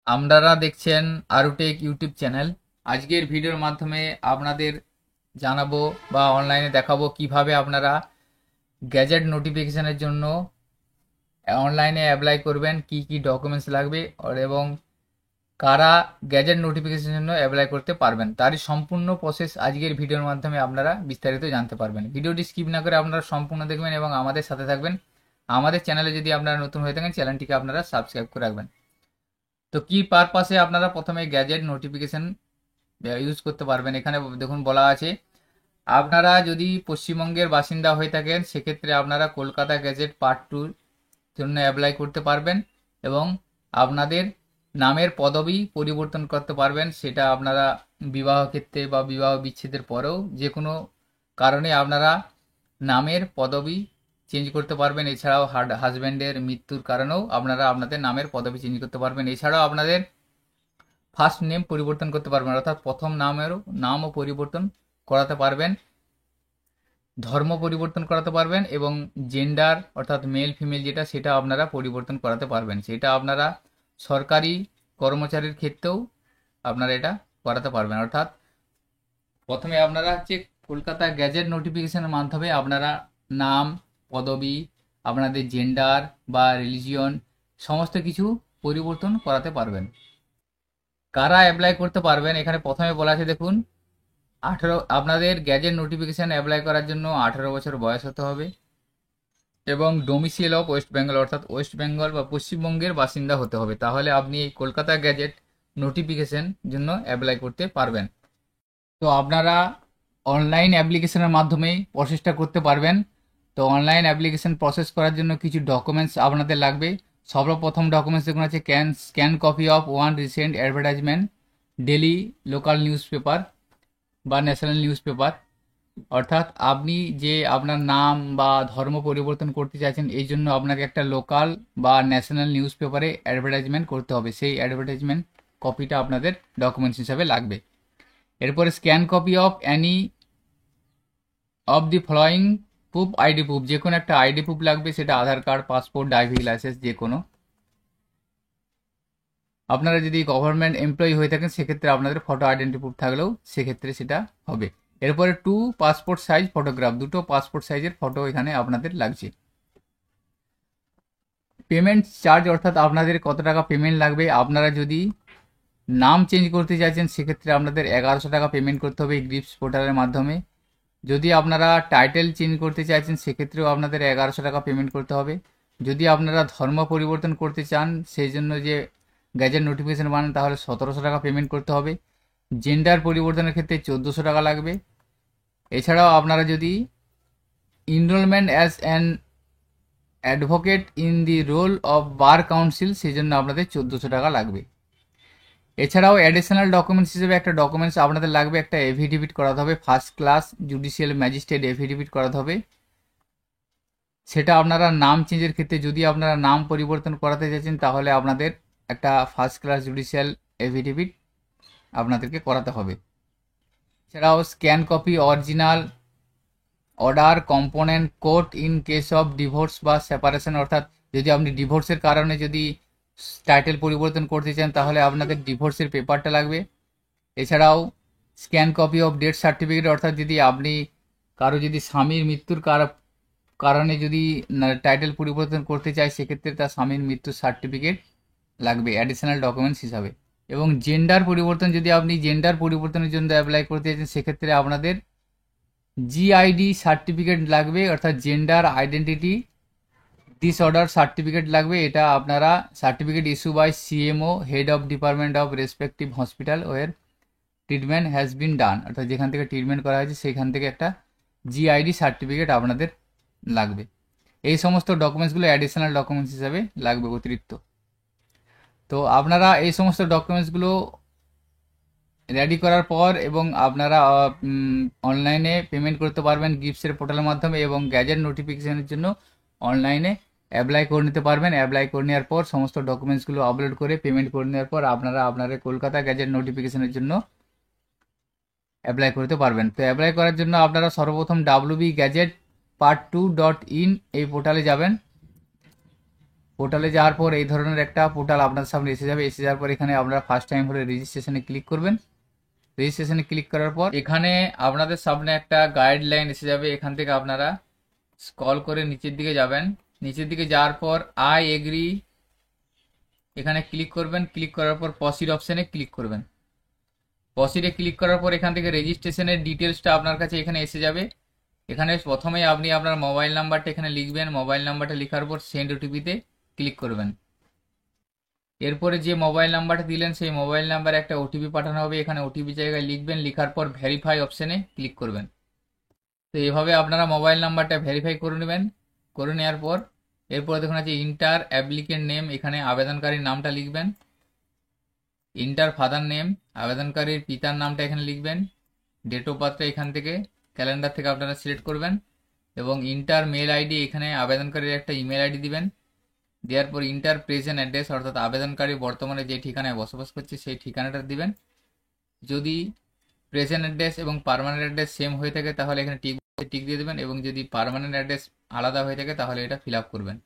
আপনারা দেখছেন আরুটেক YouTube channel. আজকের ভিডিওর মাধ্যমে আপনাদের জানাবো বা অনলাইনে দেখাবো কিভাবে আপনারা গ্যাজেট নোটিফিকেশনের জন্য অনলাইনে অ্যাপ্লাই করবেন, কি কি ডকুমেন্টস লাগবে এবং কারা গ্যাজেট নোটিফিকেশনের জন্য অ্যাপ্লাই করতে পারবেন, তারই সম্পূর্ণ প্রসেস আজকের ভিডিওর মাধ্যমে আপনারা বিস্তারিত জানতে পারবেন। ভিডিওটি স্কিপ না করে আপনারা সম্পূর্ণ দেখবেন এবং আমাদের সাথে থাকবেন। আমাদের চ্যানেলে যদি আপনারা নতুন হয়ে থাকেন, চ্যানেলটিকে আপনারা সাবস্ক্রাইব করে রাখবেন। তো কি পারপাসে আপনারা প্রথমে গ্যাজেট নোটিফিকেশন ইউজ করতে পারবেন, এখানে দেখুন বলা আছে আপনারা যদি পশ্চিমবঙ্গের বাসিন্দা হয়ে থাকেন সেক্ষেত্রে আপনারা কলকাতা গ্যাজেট পার্ট 2 জন্য অ্যাপ্লাই করতে পারবেন এবং আপনাদের নামের পদবি পরিবর্তন করতে পারবেন। সেটা আপনারা বিবাহ ক্ষেত্রে বা বিবাহ বিচ্ছেদের পরেও যে কোনো কারণে আপনারা নামের পদবি চেঞ্জ করতে পারবেন। এছাড়াও হাজব্যান্ডের মৃত্যুর কারণেও আপনারা আপনাদের নামের পদবি চেঞ্জ করতে পারবেন। এছাড়াও আপনাদের ফার্স্ট নেম পরিবর্তন করতে পারবেন, অর্থাৎ প্রথম নামও পরিবর্তন করাতে পারবেন, ধর্ম পরিবর্তন করাতে পারবেন এবং জেন্ডার অর্থাৎ মেল ফিমেল যেটা সেটা আপনারা পরিবর্তন করাতে পারবেন। সেটা আপনারা সরকারি কর্মচারীর ক্ষেত্রেও আপনারা এটা করাতে পারবেন। অর্থাৎ প্রথমে আপনারা কলকাতা গ্যাজেট নোটিফিকেশনের মাধ্যমে আপনারা নাম, পদবি, আপনাদের জেন্ডার বা রিলিজিয়ন সমস্ত কিছু পরিবর্তন করাতে পারবেন। কারা অ্যাপ্লাই করতে পারবেন এখানে প্রথমে বলা আছে দেখুন, আপনাদের গ্যাজেট নোটিফিকেশন অ্যাপ্লাই করার জন্য 18 বছর বয়স হতে হবে এবং ডোমিসিল অফ ওয়েস্ট বেঙ্গল অর্থাৎ ওয়েস্ট বেঙ্গল বা পশ্চিমবঙ্গের বাসিন্দা হতে হবে, তাহলে আপনি এই কলকাতা গ্যাজেট নোটিফিকেশন জন্য অ্যাপ্লাই করতে পারবেন। তো আপনারা অনলাইন অ্যাপ্লিকেশনের মাধ্যমেই প্রসেসটা করতে পারবেন। তো অনলাইন অ্যাপ্লিকেশন প্রসেস করার জন্য কিছু ডকুমেন্টস আপনাদের লাগবে। সর্বপ্রথম ডকুমেন্টস দেখুন আছে scan copy of one recent advertisement, daily local news paper বা ন্যাশনাল নিউজ পেপার। অর্থাৎ আপনি যে আপনার নাম বা ধর্ম পরিবর্তন করতে চাইছেন এই জন্য আপনাকে একটা লোকাল বা ন্যাশনাল নিউজ পেপারে অ্যাডভার্টাইজমেন্ট করতে হবে, সেই অ্যাডভার্টাইজমেন্ট কপিটা আপনাদের ডকুমেন্টস হিসাবে লাগবে। এরপরে scan copy of any of the following proof, ID proof, যে কোনো একটা আইডি প্রুফ লাগবে, সেটা আধার কার্ড, পাসপোর্ট, ড্রাইভিং লাইসেন্স যে কোনো। আপনারা যদি গভর্নমেন্ট এমপ্লয়ি হয়ে থাকেন সেক্ষেত্রে আপনাদের ফটো আইডেন্টি প্রুফ থাকলেও সেক্ষেত্রে সেটা হবে। এরপরে 2 পাসপোর্ট সাইজ ফটোগ্রাফ, দুটো পাসপোর্ট সাইজের ফটো এখানে আপনাদের লাগছে। পেমেন্ট চার্জ অর্থাৎ আপনাদের কত টাকা পেমেন্ট লাগবে, আপনারা যদি নাম চেঞ্জ করতে চাইছেন সেক্ষেত্রে আপনাদের 1100 টাকা পেমেন্ট করতে হবে গ্রিপস পোর্টালের মাধ্যমে। যদি আপনারা টাইটেল চেঞ্জ করতে চাইছেন সেক্ষেত্রেও আপনাদের 1100 টাকা পেমেন্ট করতে হবে। যদি আপনারা ধর্ম পরিবর্তন করতে চান সেই জন্য যে গ্যাজেট নোটিফিকেশন বানান তাহলে 1700 টাকা পেমেন্ট করতে হবে। জেন্ডার পরিবর্তনের ক্ষেত্রে 1400 টাকা লাগবে। এছাড়াও আপনারা যদি enrollment as an advocate in the roll of bar council সেই জন্য আপনাদের 1400 টাকা লাগবে। এছাড়াও অ্যাডিশনাল ডকুমেন্টস হিসেবে একটা ডকুমেন্টস আপনাদের লাগবে, একটা এফিডেভিট করাতে হবে, first class judicial magistrate affidavit করাতে হবে। সেটা আপনারা নাম চেঞ্জের ক্ষেত্রে যদি আপনারা নাম পরিবর্তন করাতে চাইছেন তাহলে আপনাদের একটা ফার্স্ট ক্লাস জুডিশিয়াল এফিডেভিট আপনাদেরকে করাতে হবে। এছাড়াও scan copy original order component code in case of divorce বা সেপারেশন, অর্থাৎ যদি আপনি ডিভোর্সের কারণে যদি টাইটেল পরিবর্তন করতে চান তাহলে আপনাদের ডিভোর্সের পেপারটা লাগবে। এছাড়াও scan copy of death certificate, অর্থাৎ যদি আপনি কারো যদি স্বামীর মৃত্যুর কারণে যদি টাইটেল পরিবর্তন করতে চায় সেক্ষেত্রে তার স্বামীর মৃত্যুর সার্টিফিকেট লাগবে অ্যাডিশনাল ডকুমেন্টস হিসাবে। এবং জেন্ডার পরিবর্তন, যদি আপনি জেন্ডার পরিবর্তনের জন্য অ্যাপ্লাই করতে চাইছেন সেক্ষেত্রে আপনাদের জিআইডি সার্টিফিকেট লাগবে, অর্থাৎ জেন্ডার আইডেন্টিটি ডিসঅর্ডার সার্টিফিকেট লাগবে। এটা আপনারা certificate issue by CMO, head of department of respective hospital where treatment has been done, অর্থাৎ যেখান থেকে ট্রিটমেন্ট করা হয়েছে সেখান থেকে একটা জিআইডি সার্টিফিকেট আপনাদের লাগবে। এই সমস্ত ডকুমেন্টসগুলো অ্যাডিশনাল ডকুমেন্টস হিসাবে লাগবে অতিরিক্ত। তো আপনারা এই সমস্ত ডকুমেন্টসগুলো রেডি করার পর এবং আপনারা অনলাইনে পেমেন্ট করতে পারবেন গিফটসের পোর্টালের মাধ্যমে এবং গ্যাজেট নোটিফিকেশনের জন্য অনলাইনে অ্যাপ্লাই করে নিতে পারবেন। অ্যাপ্লাই করে নেওয়ার পর সমস্ত ডকুমেন্টসগুলো আপলোড করে পেমেন্ট করে নেওয়ার পর আপনারা আপনাদের কলকাতা গ্যাজেট নোটিফিকেশনের জন্য অ্যাপ্লাই করতে পারবেন। তো অ্যাপ্লাই করার জন্য আপনারা সর্বপ্রথম wb-gadget part2.in এই পোর্টালে যাবেন। পোর্টালে যাওয়ার পর এই ধরনের একটা পোর্টাল আপনার সামনে এসে যাবে। এসে যাওয়ার পর এখানে আপনারা ফার্স্ট টাইম হলে রেজিস্ট্রেশনে ক্লিক করবেন। রেজিস্ট্রেশনে ক্লিক করার পর এখানে আপনাদের সামনে একটা গাইডলাইন এসে যাবে। এখান থেকে আপনারা স্ক্রল করে নিচের দিকে যাবেন। নিচের দিকে যাওয়ার পর আই এগ্রি এখানে ক্লিক করবেন। ক্লিক করার পর প্রসিড অপশানে ক্লিক করবেন। প্রসিডে ক্লিক করার পর এখান থেকে রেজিস্ট্রেশনের ডিটেলসটা আপনার কাছে এখানে এসে যাবে। এখানে প্রথমেই আপনি আপনার মোবাইল নাম্বারটা এখানে লিখবেন। মোবাইল নাম্বারটা লেখার পর সেন্ড ওটিপিতে ক্লিক করবেন। এরপরে যে মোবাইল নাম্বারটা দিলেন সেই মোবাইল নাম্বারে একটা ওটিপি পাঠানো হবে। এখানে ওটিপি জায়গায় লিখবেন। লেখার পর ভেরিফাই অপশানে ক্লিক করবেন। তো এভাবে আপনারা মোবাইল নাম্বারটা ভেরিফাই করে নেবেন। করে নেওয়ার পর এরপরে দেখুন আছে ইন্টার অ্যাপ্লিকেন্ট নেম, এখানে আবেদনকারীর নামটা লিখবেন। ইন্টার ফাদার নেম, আবেদনকারীর পিতার নামটা এখানে লিখবেন। ডেট অফ বার্থটা এখান থেকে ক্যালেন্ডার থেকে আপনারা সিলেক্ট করবেন এবং ইন্টার মেল আইডি, এখানে আবেদনকারীর একটা ইমেল আইডি দিবেন। দেওয়ার পর ইন্টার প্রেজেন্ট অ্যাড্রেস, অর্থাৎ আবেদনকারী বর্তমানে যে ঠিকানায় বসবাস করছে সেই ঠিকানাটা দিবেন। যদি প্রেজেন্ট অ্যাড্রেস এবং পার্মানেন্ট অ্যাড্রেস সেম হয়ে থাকে তাহলে এখানে টিক দিয়ে দেবেন এবং যদি পার্মানেন্ট অ্যাড্রেস আলাদা হয়ে থাকে তাহলে এটা ফিল আপ করবেন।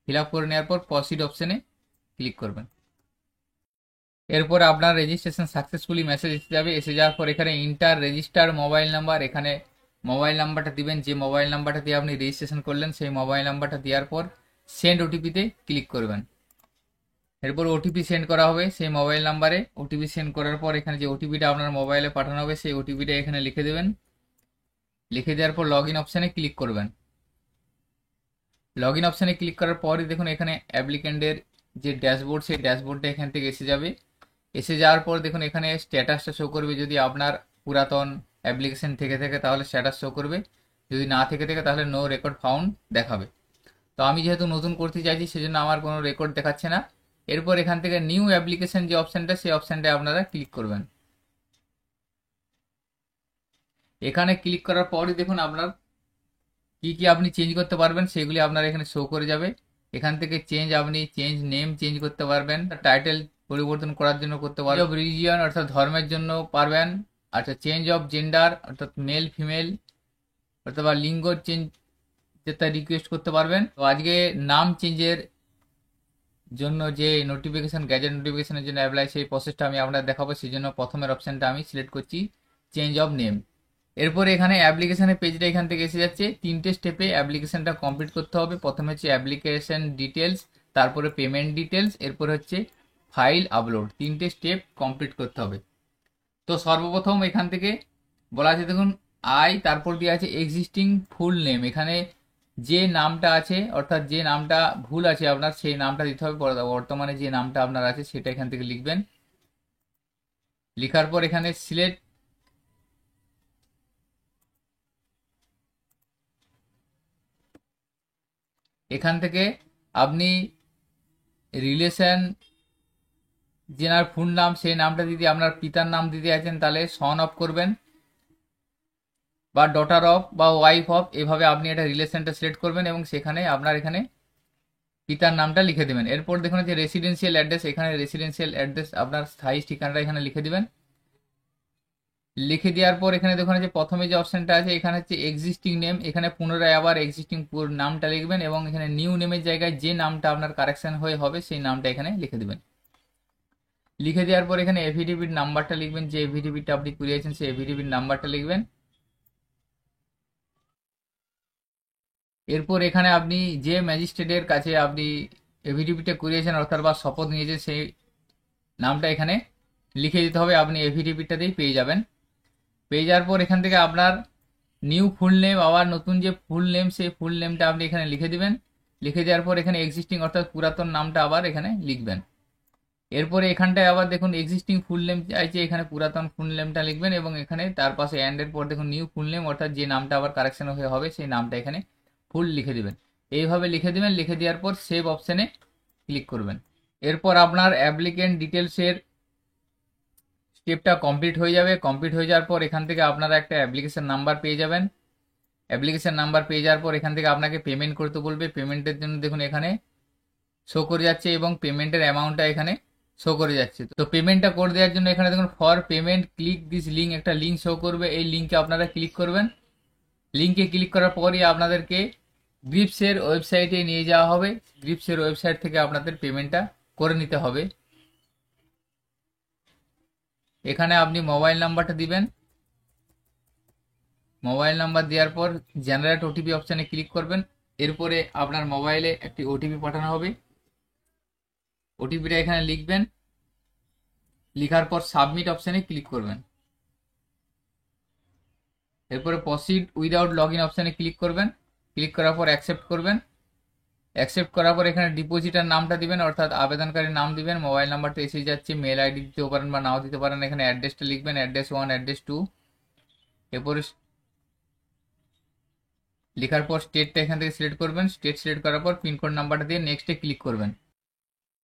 ফিল আপ করে নেওয়ার পর প্রসিড অপশানে ক্লিক করবেন। এরপর আপনার রেজিস্ট্রেশন সাকসেসফুলি মেসেজ এসে যাবে। এসে যাওয়ার পর এখানে ইন্টার রেজিস্টার মোবাইল নাম্বার, এখানে মোবাইল নাম্বারটা দিবেন। যে মোবাইল নাম্বারটা দিয়ে আপনি রেজিস্ট্রেশন করলেন সেই মোবাইল নাম্বারটা দেওয়ার পর সেন্ড ওটিপিতে ক্লিক করবেন। এরপর ওটিপি সেন্ড করা হবে সেই মোবাইল নাম্বারে। ওটিপি সেন্ড করার পর এখানে যে ওটিপিটা আপনার মোবাইলে পাঠানো হবে সেই ওটিপিটা এখানে লিখে দেবেন। লিখে দেওয়ার পর লগ ইন অপশানে ক্লিক করবেন। লগ ইন অপশানে ক্লিক করার পরই দেখুন এখানে অ্যাপ্লিকেন্টের যে ড্যাশবোর্ড সেই ড্যাশবোর্ডটা এখান থেকে এসে যাবে। এসে যাওয়ার পর দেখুন এখানে স্ট্যাটাসটা শো করবে। যদি আপনার পুরাতন অ্যাপ্লিকেশন থেকে থাকে তাহলে স্ট্যাটাস শো করবে, যদি না থেকে থাকে তাহলে নো রেকর্ড ফাউন্ড দেখাবে। তো আমি যেহেতু নতুন করতে চাইছি সেজন্য আমার কোনো রেকর্ড দেখাচ্ছে না। এরপর এখান থেকে নিউ অ্যাপ্লিকেশন যে অপশানটা সেই অপশানটা আপনারা ক্লিক করবেন। এখানে ক্লিক করার পরই দেখুন আপনার কি কি আপনি চেঞ্জ করতে পারবেন সেগুলি আপনার এখানে শো করে যাবে। এখান থেকে আপনি চেঞ্জ নেম চেঞ্জ করতে পারবেন, টাইটেল পরিবর্তন করার জন্য করতে পারবেন, অফ রিলিজিয়ন অর্থাৎ ধর্মের জন্য পারবেন। আচ্ছা, চেঞ্জ অফ জেন্ডার অর্থাৎ মেল ফিমেল অথবা লিঙ্গ চেঞ্জ যেটা রিকোয়েস্ট করতে পারবেন। তো আজকে নাম চেঞ্জের জন্য যে নোটিফিকেশন গ্যাজেট নোটিফিকেশনের জন্য অ্যাপ্লাই সেই প্রসেসটা আমি আপনাদের দেখাবো। সেই জন্য প্রথমের অপশানটা আমি সিলেক্ট করছি চেঞ্জ অফ নেম। এরপরে এখানে অ্যাপ্লিকেশনের পেজটা এখান থেকে এসে যাচ্ছে। 3টে স্টেপে অ্যাপ্লিকেশনটা কমপ্লিট করতে হবে। প্রথমে হচ্ছে অ্যাপ্লিকেশন ডিটেলস, তারপরে পেমেন্ট ডিটেলস, এরপর হচ্ছে ফাইল আপলোড। 3টে স্টেপ কমপ্লিট করতে হবে। তো সর্বপ্রথম এখান থেকে বলা আছে দেখুন তারপর দিয়ে আছে এক্সিস্টিং ফুল নেম। এখানে যে নামটা আছে অর্থাৎ যে নামটা ভুল আছে আপনার সেই নামটা দিতে হবে। বর্তমানে যে নামটা আপনার আছে সেটা এখান থেকে লিখবেন। লেখার পর এখানে সিলেক্ট এখান থেকে আপনি রিলেশন যেনার ফুল নাম সেই নামটা যদি আপনার পিতার নাম দিতে আছেন তাহলে সন অফ করবেন বা ডটার অফ বা ওয়াইফ অফ, এভাবে আপনি এটা রিলেশনটা সিলেক্ট করবেন এবং সেখানে আপনার এখানে পিতার নামটা লিখে দেবেন। এরপর দেখুন যে রেসিডেন্সিয়াল অ্যাড্রেস, এখানে রেসিডেন্সিয়াল অ্যাড্রেস আপনার স্থায়ী ঠিকানাটা এখানে লিখে দিবেন। লিখে দেওয়ার পর এখানে দেখুন যে প্রথমে যে অপশনটা আছে এখানে হচ্ছে এক্সিস্টিং নেম, এখানে পুনরায় আবার এক্সিস্টিং নামটা লিখবেন এবং এখানে নিউ নেমের জায়গায় যে নামটা আপনার কারেকশন হয়ে হবে সেই নামটা এখানে লিখে দেবেন। লিখে দেওয়ার পর এখানে এফিডেভিট নাম্বারটা লিখবেন, যে এফিডেভিটটা আপনি করিয়েছেন সেই এফিডেভিট নাম্বারটা লিখবেন। এরপর এখানে আপনি যে ম্যাজিস্ট্রেটের কাছে আপনি এফিডেভিটটা করিয়েছেন অর্থাৎ বা শপথ নিয়েছেন সেই নামটা এখানে লিখে দিতে হবে। আপনি এফিডেভিটটাতেই পেয়ে যাবেন। পেয়ে যাওয়ার পর এখান থেকে আপনার নিউ ফুল নেম, আবার নতুন যে ফুল নেম সেই ফুল নেমটা আপনি এখানে লিখে দিবেন। লিখে দেওয়ার পর এখানে এক্সিস্টিং অর্থাৎ পুরাতন নামটা আবার এখানে লিখবেন। এরপরে এখানটায় আবার দেখুন এক্সিস্টিং ফুল নেম চাইছে, এখানে পুরাতন ফুল নেমটা লিখবেন এবং এখানে তার পাশে অ্যান্ডের পর দেখুন নিউ ফুল নেম অর্থাৎ যে নামটা আবার কারেকশন হয়ে হবে সেই নামটা এখানে ফুল লিখে দিবেন। এইভাবে লিখে দিবেন। লিখে দেওয়ার পর সেভ অপশানে ক্লিক করবেন। এরপর আপনার অ্যাপ্লিকেন্ট ডিটেলসের স্টেপটা কমপ্লিট হয়ে যাবে। কমপ্লিট হয়ে যাওয়ার পর এখান থেকে আপনারা একটা অ্যাপ্লিকেশন নাম্বার পেয়ে যাবেন। অ্যাপ্লিকেশন নাম্বার পেয়ে যাওয়ার পর এখান থেকে আপনাকে পেমেন্ট করতে বলবে। পেমেন্টের জন্য দেখুন এখানে শো করে যাচ্ছে এবং পেমেন্টের অ্যামাউন্টটা এখানে শো করে যাচ্ছে। তো পেমেন্টটা করে দেওয়ার জন্য এখানে দেখুন for payment click this link, একটা লিঙ্ক শো করবে। এই লিঙ্কে আপনারা ক্লিক করবেন। লিঙ্কে ক্লিক করার পরই আপনাদেরকে গ্রিপসের ওয়েবসাইটে নিয়ে যাওয়া হবে। গ্রিপসের ওয়েবসাইট থেকে আপনাদের পেমেন্টটা করে নিতে হবে। এখানে আপনি মোবাইল নাম্বারটা দিবেন। মোবাইল নাম্বার দেওয়ার পর জেনারেট ওটিপি অপশানে ক্লিক করবেন। এরপরে আপনার মোবাইলে একটি ওটিপি পাঠানো হবে। ওটিপিটা এখানে লিখবেন। লিখার পর সাবমিট অপশানে ক্লিক করবেন। এরপরে প্রসিড উইদাউট লগ ইন অপশানে ক্লিক করবেন। ক্লিক করার পর অ্যাকসেপ্ট করবেন। অ্যাকসেপ্ট করার পর এখানে ডিপোজিটার নামটা দিবেন, অর্থাৎ আবেদনকারীর নাম দিবেন। মোবাইল নাম্বারটা এসে যাচ্ছে, মেল আইডি দিতেও পারেন বা নাও দিতে পারেন। এখানে অ্যাড্রেসটা লিখবেন, অ্যাড্রেস 1, অ্যাড্রেস 2। এরপরে লেখার পর স্টেটটা এখান থেকে সিলেক্ট করবেন। স্টেট সিলেক্ট করার পর পিনকোড নাম্বারটা দিয়ে নেক্সটে ক্লিক করবেন।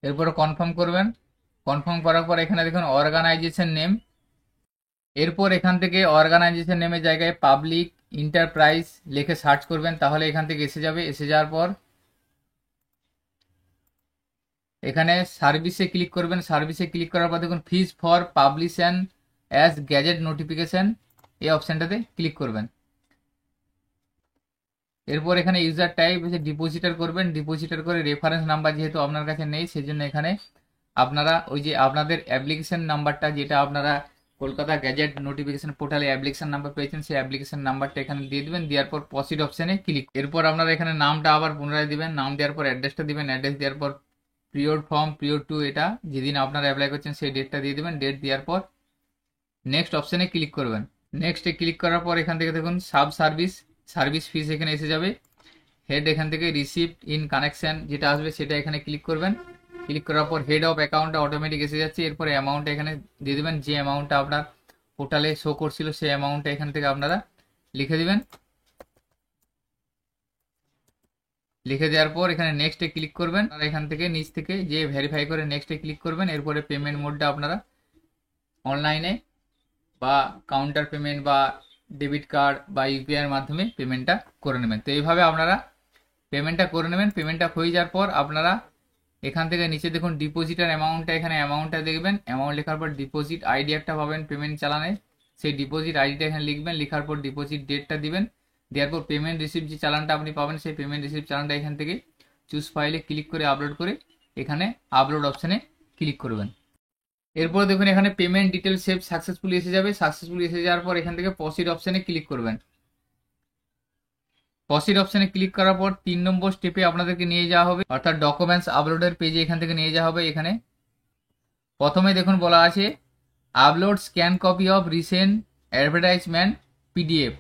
এরপরে কনফার্ম করবেন। কনফার্ম করার পর এখানে দেখুন অর্গানাইজেশন নেম। এরপর এখান থেকে অর্গানাইজেশন নেমের জায়গায় পাবলিক এন্টারপ্রাইজ লিখে সার্চ করবেন, তাহলে এখান থেকে এসে যাবে। এসে যাওয়ার পর এখানে সার্ভিসে ক্লিক করবেন। সার্ভিসে ক্লিক করার পর দেখুন fees for publication as gazette notification, এই অপশানটাতে ক্লিক করবেন। এরপর এখানে ইউজার টাইপ হচ্ছে ডিপোজিটার করবেন। ডিপোজিটার করে রেফারেন্স নাম্বার যেহেতু আপনার কাছে নেই, সেজন্য এখানে আপনারা ওই যে আপনাদের অ্যাপ্লিকেশন নাম্বারটা, যেটা আপনারা কলকাতা গ্যাজেট নোটিফিকেশন পোর্টালে অ্যাপ্লিকেশন নাম্বার পেয়েছেন, সেই অ্যাপ্লিকেশন নাম্বারটা এখানে দিয়ে দেবেন। দেওয়ার পর প্রসিড অপশানে ক্লিক। এরপর আপনারা এখানে নামটা আবার পুনরায় দিবেন। নাম দেওয়ার পর অ্যাড্রেসটা দিবেন। অ্যাড্রেস দেওয়ার পর পিরিয়ড ফর্ম পিরিয়ড 2, এটা যেদিন আপনারা অ্যাপ্লাই করছেন সেই ডেটটা দিয়ে দেবেন। ডেট দেওয়ার পর নেক্সট অপশানে ক্লিক করবেন। নেক্সটে ক্লিক করার পর এখান থেকে দেখুন সাব সার্ভিস ফিস এখানে এসে যাবে। হেড এখান থেকে রিসিপ্ট ইন কানেকশন যেটা আসবে সেটা এখানে ক্লিক করবেন। ক্লিক করার পর হেড অফ অ্যাকাউন্টটা অটোমেটিক এসে যাচ্ছে। এরপরে অ্যামাউন্টটা এখানে দিয়ে দেবেন। যে অ্যামাউন্টটা আপনার পোর্টালে শো করছিল সেই অ্যামাউন্টটা এখান থেকে আপনারা লিখে দিবেন। লিখে দেওয়ার পর এখানে নেক্সটে ক্লিক করবেন। আর এখান থেকে নিচ থেকে যে ভেরিফাই করে নেক্সটে ক্লিক করবেন। এরপরে পেমেন্ট মোডটা আপনারা অনলাইনে বা কাউন্টার পেমেন্ট বা ডেবিট কার্ড বা ইউপিআইয়ের মাধ্যমে পেমেন্টটা করে নেবেন। তো এইভাবে আপনারা পেমেন্টটা করে নেবেন। পেমেন্টটা হয়ে যাওয়ার পর আপনারা এখান থেকে নিচে দেখুন ডিপোজিটার অ্যামাউন্টটা, এখানে অ্যামাউন্টটা দেখবেন। অ্যামাউন্ট লেখার পর ডিপোজিট আইডি একটা পাবেন পেমেন্ট চালানে, সেই ডিপোজিট আইডিটা এখানে লিখবেন। লেখার পর ডিপোজিট ডেটটা দিবেন। দেওয়ার পর পেমেন্ট রিসিপ্ট যে চালানটা আপনি পাবেন, সেই পেমেন্ট রিসিপ্ট চালানটা এখান থেকে চুজ ফাইলে ক্লিক করে আপলোড করে এখানে আপলোড অপশানে ক্লিক করবেন। এরপর দেখুন এখানে পেমেন্ট ডিটেল সেভ সাকসেসফুলি এসে যাবে। সাকসেসফুলি এসে যাওয়ার পর এখান থেকে প্রসিড অপশানে ক্লিক করবেন। প্রসিড অপশানে ক্লিক করার পর 3 নম্বর স্টেপে আপনাদেরকে নিয়ে যাওয়া হবে, অর্থাৎ ডকুমেন্টস আপলোডের পেজে এখান থেকে নিয়ে যাওয়া হবে। এখানে প্রথমে দেখুন বলা আছে upload scan copy of recent advertisement PDF,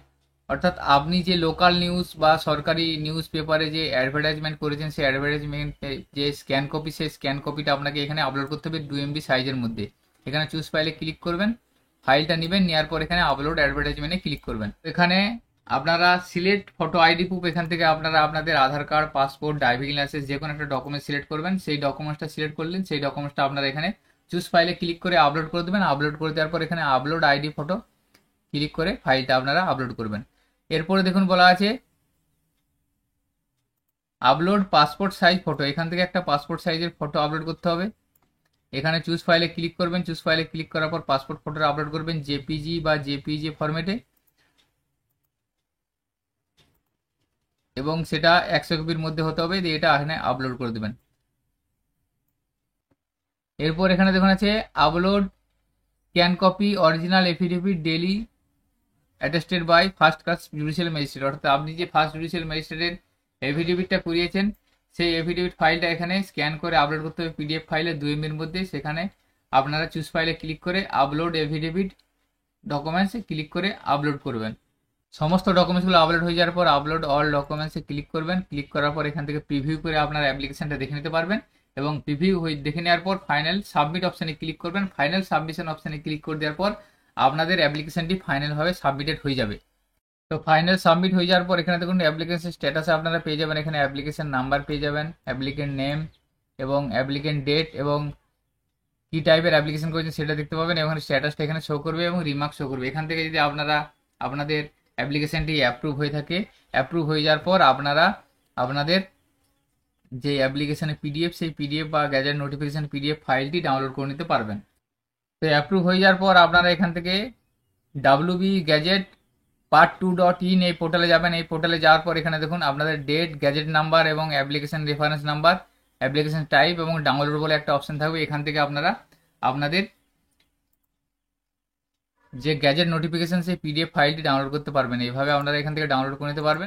অর্থাৎ আপনি যে লোকাল নিউজ বা সরকারি নিউজ পেপারে যে অ্যাডভার্টাইজমেন্ট করেছেন সেই অ্যাডভার্টাইজমেন্ট যে স্ক্যান কপি, সেই স্ক্যান কপিটা আপনাকে এখানে আপলোড করতে হবে 2 MB সাইজের মধ্যে। এখানে চুজ ফাইলে ক্লিক করবেন, ফাইলটা নেবেন, নেওয়ার পর এখানে আপলোড অ্যাডভার্টাইজমেন্টে ক্লিক করবেন। এখানে আপনারা সিলেক্ট ফটো আইডি প্রুফ, এখান থেকে আপনারা আপনাদের আধার কার্ড, পাসপোর্ট, ড্রাইভিং লাইসেন্স যে কোনো একটা ডকুমেন্ট সিলেক্ট করবেন। সেই ডকুমেন্টসটা সিলেক্ট করলেন, সেই ডকুমেন্টসটা আপনারা এখানে চুজ ফাইলে ক্লিক করে আপলোড করে দেবেন। আপলোড করে দেওয়ার পর এখানে আপলোড আইডি ফটো ক্লিক করে ফাইলটা আপনারা আপলোড করবেন। এরপরে দেখুন বলা আছে আপলোড পাসপোর্ট সাইজ ফটো, এখান থেকে একটা পাসপোর্ট সাইজের ফটো আপলোড করতে হবে। এখানে চুজ ফাইলে ক্লিক করবেন। চুজ ফাইলে ক্লিক করার পর পাসপোর্ট ফটোটা আপলোড করবেন জেপিজি বা জেপিজি ফরম্যাটে, এবং সেটা 100 কপির মধ্যে হতে হবে। দিয়ে এটা এখানে আপলোড করে দেবেন। এরপর এখানে দেখুন আছে upload scan copy original affidavit duly attested by first class judicial magistrate, অর্থাৎ আপনি যে ফার্স্ট জুডিশিয়াল ম্যাজিস্ট্রেটের এফিডেভিটটা করিয়েছেন সেই এফিডেভিট ফাইলটা এখানে স্ক্যান করে আপলোড করতে হবে পিডিএফ ফাইলে 2 MBর মধ্যে। সেখানে আপনারা চুজ ফাইলে ক্লিক করে আপলোড এফিডেভিট ডকুমেন্টসে ক্লিক করে আপলোড করবেন। সমস্ত ডকুমেন্টসগুলো আপলোড হয়ে যাওয়ার পর আপলোড অল ডকুমেন্টসে ক্লিক করবেন। ক্লিক করার পর এখান থেকে প্রিভিউ করে আপনার অ্যাপ্লিকেশনটা দেখে নিতে পারবেন, এবং প্রিভিউ হয়ে দেখে নেওয়ার পর ফাইনাল সাবমিট অপশানে ক্লিক করবেন। ফাইনাল সাবমিশন অপশানে ক্লিক করে দেওয়ার পর আপনাদের অ্যাপ্লিকেশনটি ফাইনালভাবে সাবমিটেড হয়ে যাবে। তো ফাইনাল সাবমিট হয়ে যাওয়ার পর এখানে দেখুন অ্যাপ্লিকেশন স্ট্যাটাসে আপনারা পেয়ে যাবেন, এখানে অ্যাপ্লিকেশন নাম্বার পেয়ে যাবেন, অ্যাপ্লিকেন্ট নেম এবং অ্যাপ্লিকেন্ট ডেট এবং কি টাইপের অ্যাপ্লিকেশন করেছেন সেটা দেখতে পাবেন, এবং স্ট্যাটাসটা এখানে শো করবে এবং রিমার্ক শো করবে। এখান থেকে যদি আপনারা আপনাদের অ্যাপ্লিকেশনটি অ্যাপ্রুভ হয়ে থাকে, অ্যাপ্রুভ হয়ে যাওয়ার পর আপনারা আপনাদের যে অ্যাপ্লিকেশনের পিডিএফ, সেই পিডিএফ বা গ্যাজেট নোটিফিকেশন পিডিএফ ফাইলটি ডাউনলোড করে নিতে পারবেন। তো অ্যাপ্রুভ হয়ে যাওয়ার পর আপনারা এখান থেকে WB গ্যাজেট part2.in এই পোর্টালে যাবেন। এই পোর্টালে যাওয়ার পর এখানে দেখুন আপনাদের ডেট, গ্যাজেট নাম্বার এবং application reference number, application type এবং ডাউনলোড বলে একটা অপশন থাকবে। এখান থেকে আপনারা আপনাদের যে গ্যাজেট নোটিফিকেশন সেই পিডিএফ ফাইলটি ডাউনলোড করতে পারবেন। এইভাবে আপনারা এখান থেকে ডাউনলোড করে নিতে পারবেন।